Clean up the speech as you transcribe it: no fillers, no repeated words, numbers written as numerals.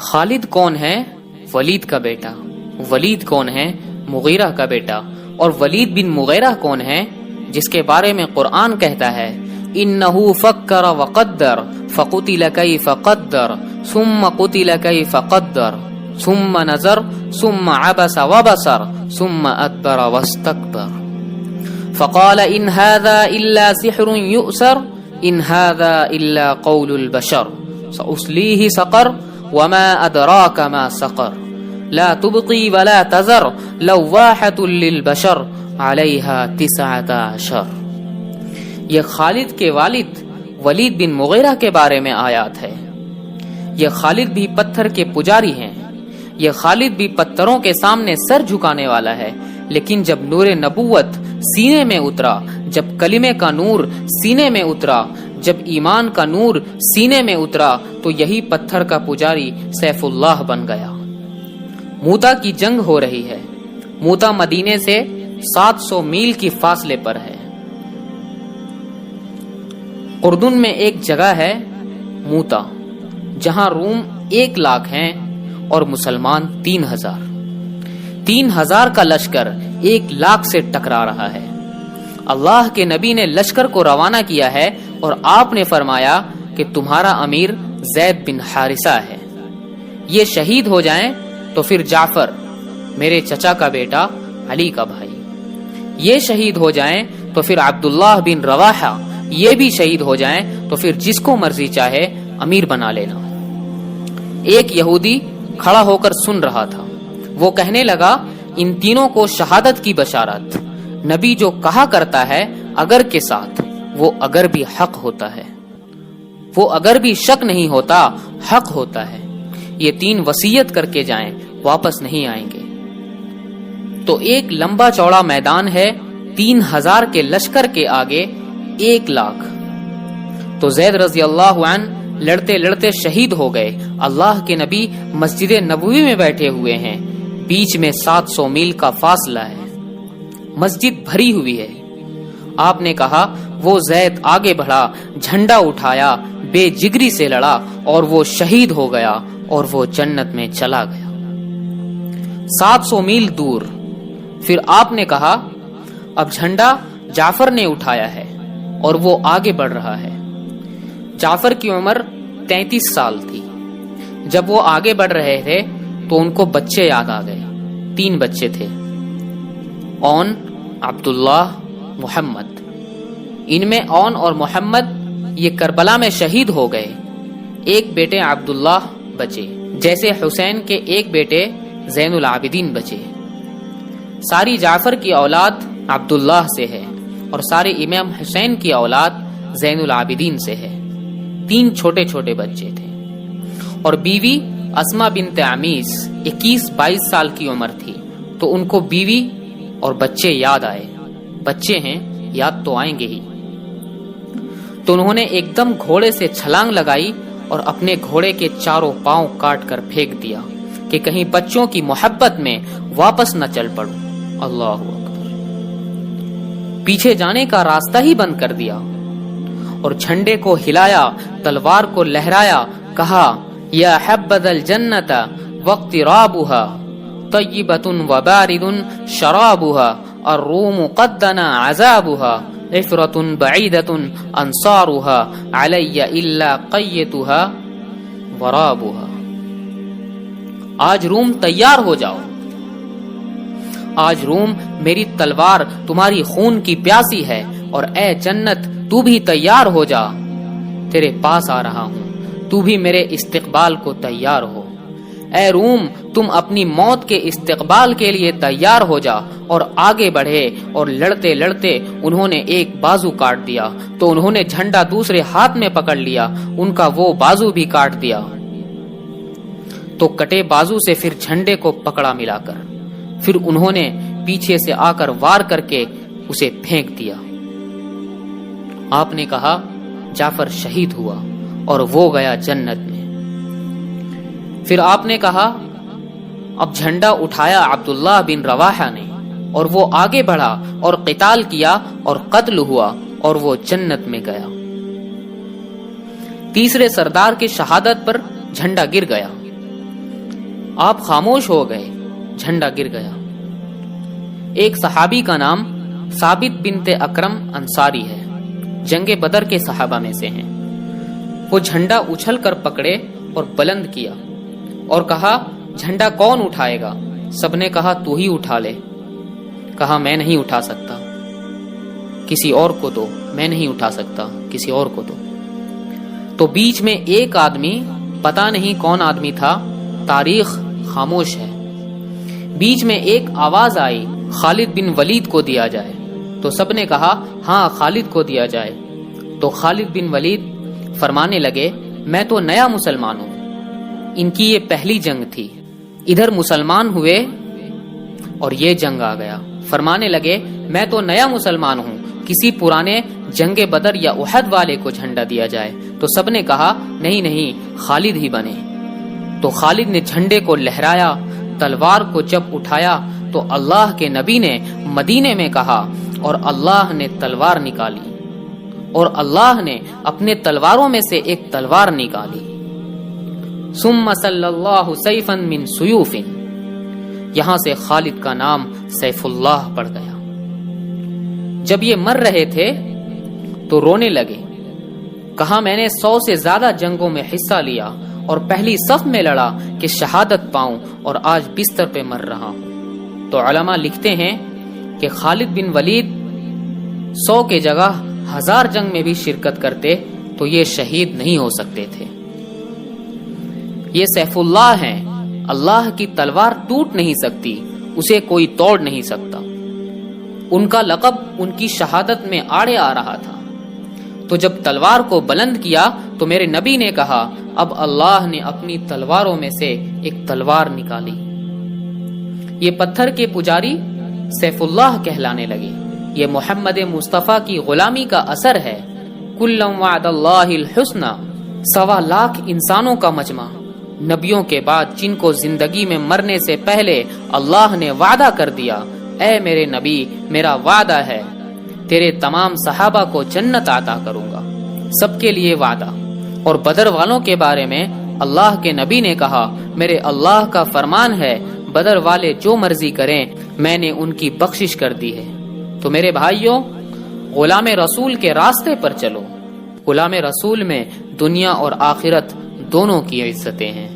خالد کون ہے؟ ولید کا بیٹا۔ ولید کون ہے؟ مغیرہ کا بیٹا۔ اور ولید بن مغیرہ کون ہے؟ جس کے بارے میں قرآن کہتا ہے انہ فکر وقدر فقتل کیف قدر ثم قتل کیف قدر ثم نظر ثم عبس وبصر ثم ادبر واستكبر فقال ان هذا الا سحر يؤثر ان هذا الا قول البشر سأصليه سقر وما ادراك ما سقر لا تبقي ولا تذر لواحة للبشر عليها 19۔ یہ خالد کے والد ولید بن مغیرہ کے بارے میں آیات ہے۔ یہ خالد بھی پتھر کے پجاری ہیں۔ یہ خالد بھی پتھروں کے سامنے سر جھکانے والا ہے، لیکن جب نور نبوت سینے میں اترا، جب کلمے کا نور سینے میں اترا، جب ایمان کا نور سینے میں اترا، تو یہی پتھر کا پجاری سیف اللہ بن گیا۔ موتا کی جنگ ہو رہی ہے۔ موتا مدینے سے 700 میل کی فاصلے پر ہے۔ اردن میں ایک جگہ ہے موتا، جہاں روم 1 لاکھ ہیں اور مسلمان 3000۔ 3000 کا لشکر 1 لاکھ سے ٹکرا رہا ہے۔ اللہ کے نبی نے لشکر کو روانہ کیا ہے اور آپ نے فرمایا کہ تمہارا امیر زید بن حارثہ ہے، یہ شہید ہو جائیں تو پھر جعفر میرے چچا کا بیٹا علی کا بھائی، یہ شہید ہو جائیں تو پھر عبداللہ بن رواحہ یہ بھی شہید ہو جائیں تو پھر جس کو مرضی چاہے امیر بنا لینا۔ ایک یہودی کھڑا ہو کر سن رہا تھا، وہ کہنے لگا ان تینوں کو شہادت کی بشارت۔ نبی جو کہا کرتا ہے اگر کے ساتھ، وہ اگر بھی حق ہوتا ہے، وہ اگر بھی شک نہیں ہوتا، حق ہوتا ہے۔ یہ 3 وصیت کر کے جائیں، واپس نہیں آئیں گے۔ تو ایک لمبا چوڑا میدان ہے، 3000 کے لشکر کے آگے 1 لاکھ۔ تو زید رضی اللہ عنہ لڑتے لڑتے شہید ہو گئے۔ اللہ کے نبی مسجد نبوی میں بیٹھے ہوئے ہیں، بیچ میں 700 میل کا فاصلہ ہے، مسجد بھری ہوئی ہے۔ آپ نے کہا وہ زید آگے بڑھا، جھنڈا اٹھایا، بے جگری سے لڑا اور وہ شہید ہو گیا اور وہ جنت میں چلا گیا۔ 700 میل دور۔ پھر آپ نے کہا اب جھنڈا جعفر نے اٹھایا ہے اور وہ آگے بڑھ رہا ہے۔ جعفر کی عمر 33 سال تھی۔ جب وہ آگے بڑھ رہے تھے تو ان کو بچے یاد آ گئے۔ 3 بچے تھے، اون، عبداللہ، محمد۔ ان میں اون اور محمد یہ کربلا میں شہید ہو گئے۔ ایک بیٹے عبداللہ بچے، جیسے حسین کے ایک بیٹے زین العابدین بچے۔ ساری جعفر کی اولاد عبداللہ سے ہے اور سارے امام حسین کی اولاد زین العابدین سے ہے۔ 3 چھوٹے چھوٹے بچے تھے اور بیوی اسما بنت عمیس 21-22 سال کی عمر تھی، تو ان کو بیوی اور بچے یاد آئے۔ بچے ہیں، یاد تو آئیں گے ہی۔ تو انہوں نے ایک دم گھوڑے سے چھلانگ لگائی اور اپنے گھوڑے کے چاروں پاؤں کاٹ کر پھینک دیا کہ کہیں بچوں کی محبت میں واپس نہ چل پڑوں۔ اللہ اکبر۔ پیچھے جانے کا راستہ ہی بند کر دیا اور جھنڈے کو ہلایا، تلوار کو لہرایا، کہا یا حبذا الجنت واقترابها طیبۃ وبارد شرابها الروم قد دنا عذابها عفرۃ بعیدۃ انصارها علی الا قیتها ورابها۔ آج روم تیار ہو جاؤ، آج روم میری تلوار تمہاری خون کی پیاسی ہے، اور اے جنت تو بھی تیار ہو جا، تیرے پاس آ رہا ہوں، تو بھی میرے استقبال کو تیار ہو۔ اے روم تم اپنی موت کے استقبال کے لیے تیار ہو جا۔ اور آگے بڑھے اور لڑتے لڑتے انہوں نے ایک بازو کاٹ دیا، تو انہوں نے جھنڈا دوسرے ہاتھ میں پکڑ لیا، ان کا وہ بازو بھی کاٹ دیا۔ تو کٹے بازو سے پھر جھنڈے کو پکڑا ملا کر، پھر انہوں نے پیچھے سے آ کر وار کر کے اسے پھینک دیا۔ آپ نے کہا جعفر شہید ہوا اور وہ گیا جنت میں۔ پھر آپ نے کہا اب جھنڈا اٹھایا عبداللہ بن رواحہ نے، اور وہ آگے بڑھا اور قتال کیا اور قتل ہوا اور وہ جنت میں گیا۔ تیسرے سردار کی شہادت پر جھنڈا گر گیا۔ آپ خاموش ہو گئے، جھنڈا گر گیا۔ ایک صحابی کا نام ثابت بنت اکرم انصاری ہے، جنگ بدر کے صحابہ میں سے ہیں۔ وہ جھنڈا اچھل کر پکڑے اور بلند کیا اور کہا جھنڈا کون اٹھائے گا؟ سب نے کہا تو ہی اٹھا لے۔ کہا میں نہیں اٹھا سکتا، کسی اور کو دو۔ میں نہیں اٹھا سکتا، کسی اور کو دو۔ تو بیچ میں ایک آدمی، پتا نہیں کون آدمی تھا، تاریخ خاموش ہے، بیچ میں ایک آواز آئی خالد بن ولید کو دیا جائے۔ تو سب نے کہا ہاں خالد کو دیا جائے۔ تو خالد بن ولید فرمانے لگے میں تو نیا مسلمان ہوں، ان کی یہ پہلی جنگ تھی، ادھر مسلمان ہوئے اور یہ جنگ آ گیا۔ فرمانے لگے میں تو نیا مسلمان ہوں، کسی پرانے جنگ بدر یا احد والے کو جھنڈا دیا جائے۔ تو سب نے کہا نہیں نہیں خالد ہی بنے۔ تو خالد نے جھنڈے کو لہرایا، تلوار کو جب اٹھایا تو اللہ کے نبی نے مدینے میں کہا اور اللہ نے تلوار نکالی، اور اللہ نے اپنے تلواروں میں سے ایک تلوار نکالی۔ ثم صلی اللہ سیفا من سیوف، یہاں سے خالد کا نام سیف اللہ پڑ گیا۔ جب یہ مر رہے تھے تو رونے لگے، کہا میں نے 100 سے زیادہ جنگوں میں حصہ لیا اور پہلی صف میں لڑا کہ شہادت پاؤں، اور آج بستر پہ مر رہا ہوں۔ تو علماء لکھتے ہیں کہ خالد بن ولید 100 کے جگہ 1000 جنگ میں بھی شرکت کرتے تو یہ شہید نہیں ہو سکتے تھے۔ یہ سیف اللہ ہیں، اللہ کی تلوار ٹوٹ نہیں سکتی، اسے کوئی توڑ نہیں سکتا۔ ان کا لقب ان کی شہادت میں آڑے آ رہا تھا۔ تو جب تلوار کو بلند کیا تو میرے نبی نے کہا اب اللہ نے اپنی تلواروں میں سے ایک تلوار نکالی۔ یہ پتھر کے پجاری سیف اللہ کہلانے لگے۔ یہ محمد مصطفیٰ کی غلامی کا اثر ہے۔ کلم وعد اللہ الحسنى، 1.25 لاکھ انسانوں کا مجمع، نبیوں کے بعد جن کو زندگی میں مرنے سے پہلے اللہ نے وعدہ کر دیا، اے میرے نبی میرا وعدہ ہے تیرے تمام صحابہ کو جنت عطا کروں گا، سب کے لیے وعدہ۔ اور بدر والوں کے بارے میں اللہ کے نبی نے کہا میرے اللہ کا فرمان ہے بدر والے جو مرضی کریں میں نے ان کی بخشش کر دی ہے۔ تو میرے بھائیوں، غلام رسول کے راستے پر چلو۔ غلام رسول میں دنیا اور آخرت دونوں کی عزتیں ہیں۔